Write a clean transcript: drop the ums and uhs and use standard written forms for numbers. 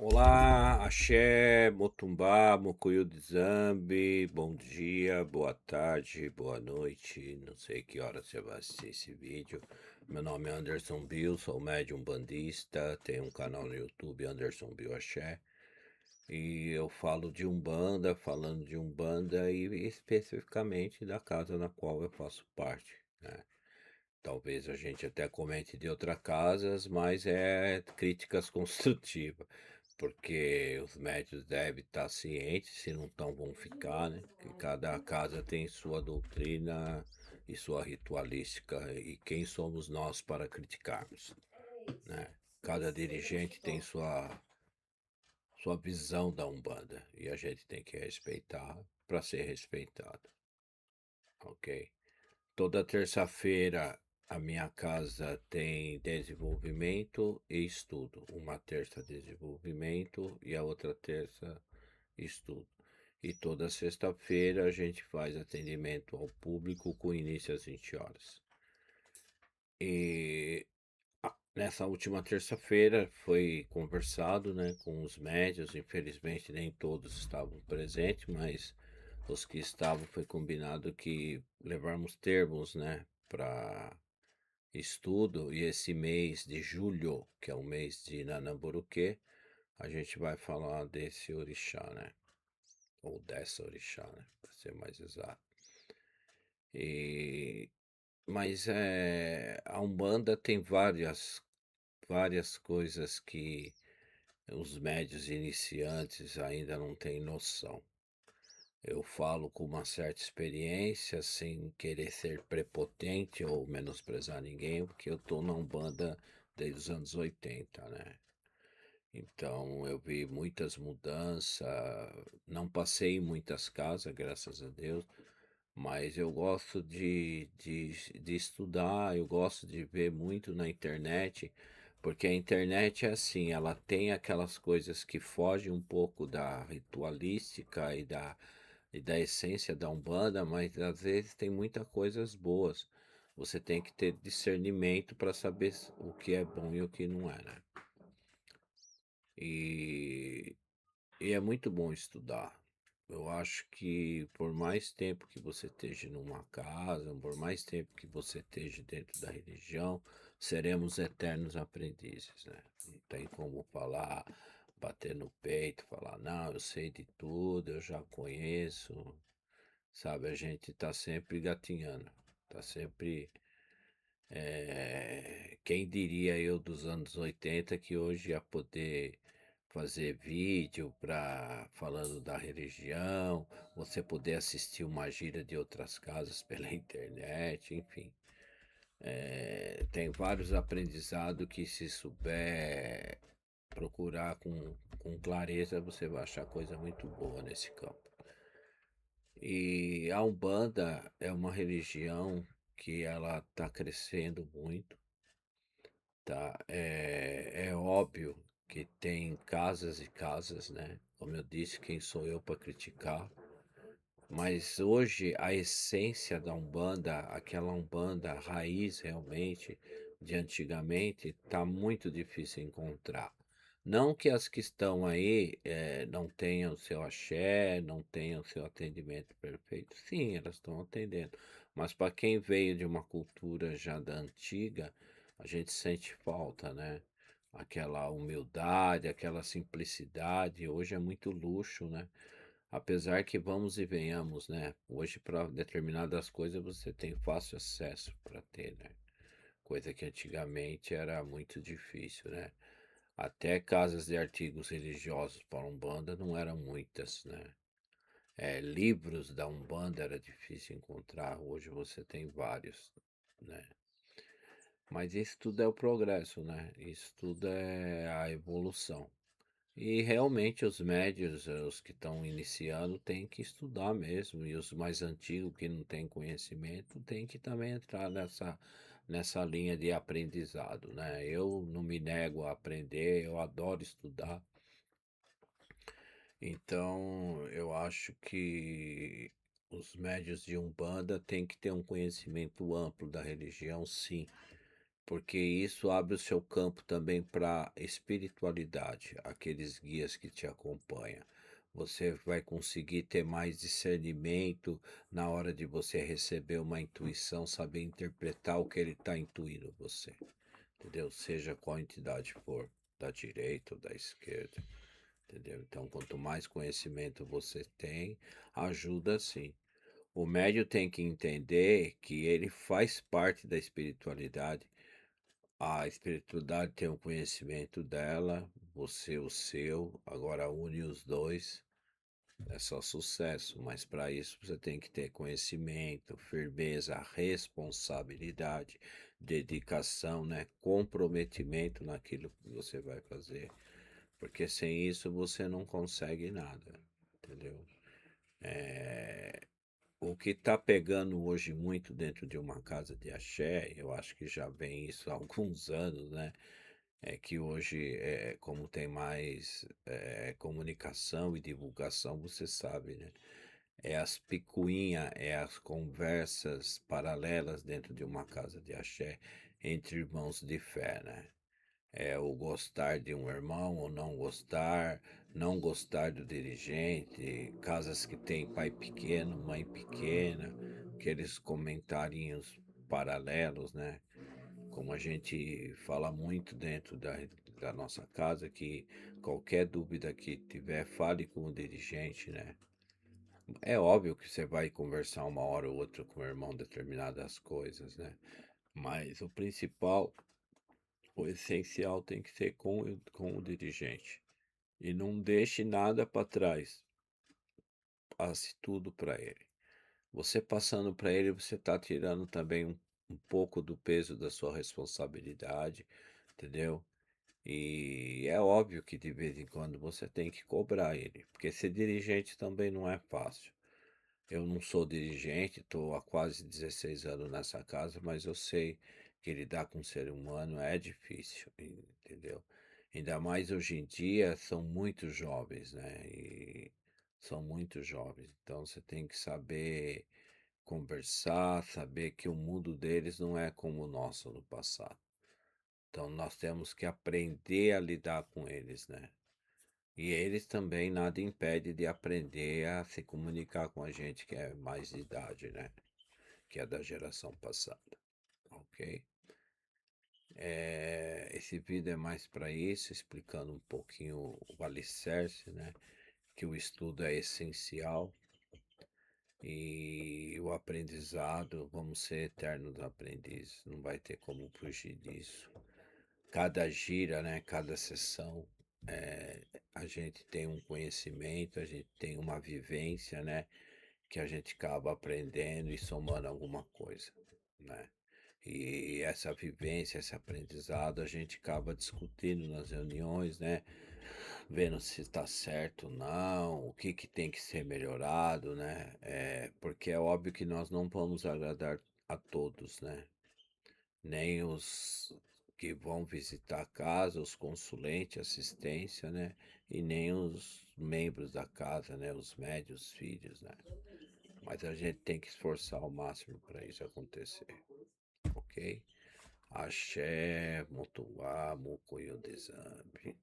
Olá, axé, motumbá, mocuyo de zambi, bom dia, boa tarde, boa noite, não sei que hora você vai assistir esse vídeo. Meu nome é Anderson Bill, sou médium bandista, tenho um canal no YouTube, Anderson Bill Axé, e eu falo de Umbanda, falando de Umbanda e especificamente da casa na qual eu faço parte, né? Talvez a gente até comente de outras casas, mas é críticas construtivas, porque os médios devem estar cientes, se não estão, vão ficar, né? Que cada casa tem sua doutrina e sua ritualística, e quem somos nós para criticarmos, né? Cada dirigente tem sua visão da Umbanda, e a gente tem que respeitar para ser respeitado, ok? Toda terça-feira a minha casa tem desenvolvimento e estudo. Uma terça desenvolvimento e a outra terça estudo. E toda sexta-feira a gente faz atendimento ao público com início às 20 horas. E nessa última terça-feira foi conversado, né, com os médios. Infelizmente nem todos estavam presentes, mas os que estavam foi combinado que levarmos termos, né, para estudo, e esse mês de julho, que é o mês de Nanamburuque, a gente vai falar desse orixá, né? Ou dessa orixá, né? Para ser mais exato. E, mas a Umbanda tem várias coisas que os médios iniciantes ainda não têm noção. Eu falo com uma certa experiência, sem querer ser prepotente ou menosprezar ninguém, porque eu tô na Umbanda desde os anos 80, né? Então eu vi muitas mudanças, não passei em muitas casas, graças a Deus, mas eu gosto de estudar, eu gosto de ver muito na internet, porque a internet é assim, ela tem aquelas coisas que fogem um pouco da ritualística e da essência da Umbanda, mas às vezes tem muitas coisas boas. Você tem que ter discernimento para saber o que é bom e o que não é, né? E, e é muito bom estudar. Eu acho que por mais tempo que você esteja numa casa, por mais tempo que você esteja dentro da religião, seremos eternos aprendizes, né? Não tem como falar, bater no peito, falar, não, eu sei de tudo, eu já conheço, sabe? A gente tá sempre gatinhando, tá sempre. Quem diria eu dos anos 80 que hoje ia poder fazer vídeo falando da religião, você poder assistir uma gira de outras casas pela internet, enfim. Tem vários aprendizados que se souber procurar com clareza, você vai achar coisa muito boa nesse campo. E a Umbanda é uma religião que ela está crescendo muito, tá? É óbvio que tem casas e casas, né? Como eu disse, quem sou eu para criticar? Mas hoje a essência da Umbanda, aquela Umbanda raiz realmente de antigamente, tá muito difícil encontrar. Não que as que estão aí não tenham seu axé, não tenham seu atendimento perfeito. Sim, elas estão atendendo. Mas para quem veio de uma cultura já da antiga, a gente sente falta, né? Aquela humildade, aquela simplicidade. Hoje é muito luxo, né? Apesar que vamos e venhamos, né? Hoje, para determinadas coisas, você tem fácil acesso para ter, né? Coisa que antigamente era muito difícil, né? Até casas de artigos religiosos para Umbanda não eram muitas, né? Livros da Umbanda era difícil encontrar, hoje você tem vários, né? Mas isso tudo é o progresso, né? Isso tudo é a evolução. E realmente os médios, os que estão iniciando, têm que estudar mesmo, e os mais antigos que não têm conhecimento, têm que também entrar nessa linha de aprendizado, né? Eu não me nego a aprender, eu adoro estudar, então eu acho que os médios de Umbanda têm que ter um conhecimento amplo da religião, sim, porque isso abre o seu campo também para espiritualidade, aqueles guias que te acompanham. Você vai conseguir ter mais discernimento na hora de você receber uma intuição, saber interpretar o que ele está intuindo você, entendeu? Seja qual entidade for, da direita ou da esquerda, entendeu? Então, quanto mais conhecimento você tem, ajuda sim. O médio tem que entender que ele faz parte da espiritualidade. A espiritualidade tem o conhecimento dela, você o seu, agora une os dois, é só sucesso, mas para isso você tem que ter conhecimento, firmeza, responsabilidade, dedicação, né? Comprometimento naquilo que você vai fazer, porque sem isso você não consegue nada, entendeu? O que está pegando hoje muito dentro de uma casa de axé, eu acho que já vem isso há alguns anos, né? É que hoje, como tem mais comunicação e divulgação, você sabe, né? É as picuinhas, é as conversas paralelas dentro de uma casa de axé entre irmãos de fé, né? É o gostar de um irmão ou não gostar, não gostar do dirigente, casas que tem pai pequeno, mãe pequena, aqueles comentarinhos paralelos, né? Como a gente fala muito dentro da nossa casa, que qualquer dúvida que tiver, fale com o dirigente, né? É óbvio que você vai conversar uma hora ou outra com o irmão determinadas coisas, né? Mas o principal, o essencial tem que ser com o dirigente. E não deixe nada para trás. Passe tudo para ele. Você passando para ele, você está tirando também um pouco do peso da sua responsabilidade, entendeu? E é óbvio que de vez em quando você tem que cobrar ele, porque ser dirigente também não é fácil. Eu não sou dirigente, estou há quase 16 anos nessa casa, mas eu sei que lidar com o ser humano é difícil, entendeu? Ainda mais hoje em dia são muito jovens, né? E são muito jovens, então você tem que saber conversar, saber que o mundo deles não é como o nosso no passado. Então nós temos que aprender a lidar com eles, né? E eles também nada impede de aprender a se comunicar com a gente que é mais de idade, né? Que é da geração passada, ok? Esse vídeo é mais para isso, explicando um pouquinho o alicerce, né? Que o estudo é essencial e o aprendizado, vamos ser eternos aprendizes, não vai ter como fugir disso. Cada gira, né, cada sessão, a gente tem um conhecimento, a gente tem uma vivência, né, que a gente acaba aprendendo e somando alguma coisa, né. E essa vivência, esse aprendizado, a gente acaba discutindo nas reuniões, né, vendo se está certo ou não, o que que tem que ser melhorado, né, porque é óbvio que nós não vamos agradar a todos, né, nem os que vão visitar a casa, os consulentes, assistência, né? E nem os membros da casa, né? Os médios, filhos, né? Mas a gente tem que esforçar ao máximo para isso acontecer, ok? Axé, Motuá, Mucuyo Dezambi.